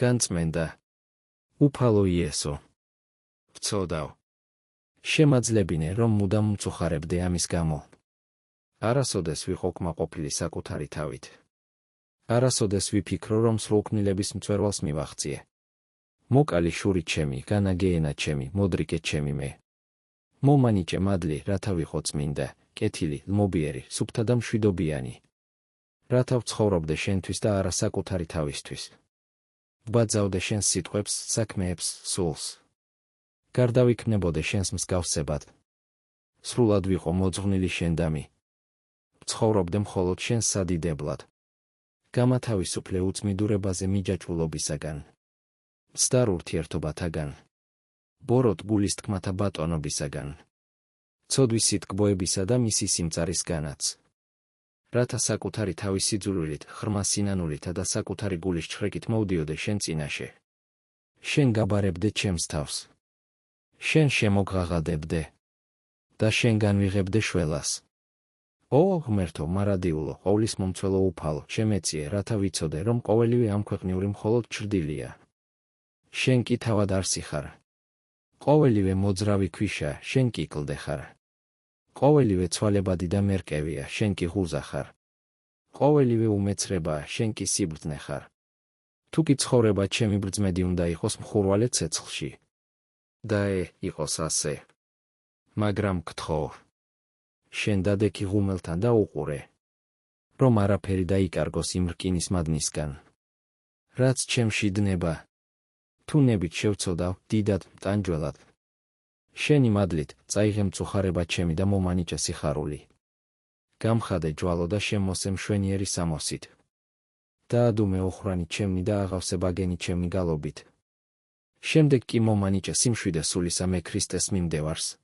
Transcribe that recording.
განწმენდა. უფალო იესო. ვწოდავ. შემაძლებინე, რომ მუდამ მწუხარებდე ამის გამო. არასოდეს ვიყო კმაყოფილი საკუთარი თავით. არასოდეს ვიფიქრო, რომ სრულქმნილების მწვერვალს მივაღწიე. მოკალი შური ჩემი, განაგეენა ჩემი, მოდრიკე ჩემი მე. მომანიჭე მადლი, რათა ვიყო წმინდა, კეთილი, ლმობიერი, სუფთა და მშვიდობიანი. რათა ვცხოვრობდე შენთვის და არა საკუთარი თავისთვის. ვბაძავდე შენს სიტყვებს, საქმეებს, სულს. გარდავიქმნებოდე შენს მსგავსებად. სრულად ვიყო მოძღვნილი შენდამი. ვცხოვრობდე მხოლოდ შენს სადიდებლად. გამათავისუფლე უწმიდურებაზე მიჯაჭვულობისაგან. მცდარ ურთიერთობათაგან. ბოროტ გულის თქმათა ბატონობისაგან. ცოდვის სიტკბოებისა და მისი სიმწარისგანაც. რათა საკუთარი თავის სიძულვილით, ღრმა სინანულითა და საკუთარი გულის ჩხრეკით მოვდიოდე შენ წინაშე. შენ გაბარებდე ჩემს თავს. შენ შემოგღაღადებდე. და შენგან ვიღებდე შველას. ო ღმერთო, მარადიულო, ყოვლის მომცველო უფალო, შემეციე, რათა ვიცოდე, რომ ყოველივე ამ ქვეყნიური მხოლოდ ჩრდილია. შენ კი თავად არსი ხარ. ყოველივე მოძრავი ქვიშა, შენ კი კლდე ხარ. ყოველივე ცვალებადი და მერკევია, შენ კი ღუზა ხარ. ყოველივე უმეცრებაა, შენ კი სიბრძნე ხარ. თუ კი ცხოვრება ჩემი ბრძმედი უნდა იყოს მხურვალე ცეცხლში. და იყოს ასე. მაგრამ გთხოვ. შენ დადექი ღუმელთან და უყურე. რომ არაფერი დაიკარგოს იმ რკინის მადნისგან. რაც ჩემში დნება. თუ ნებით შევწოდავ, დიდად, მტანჯველად. შენი მადლით, წაიღე მწუხარება ჩემი და მომანიჭე სიხარული. გამხადე ჯვალო და შემოსე მშვენიერი სამოსით. დაადუმე ოხრანი ჩემნი და აღავსე ბაგენი ჩემი გალობით. შემდეგ კი მომანიჭე სიმშვიდე სულისა მე ქრისტეს მიმდევარს.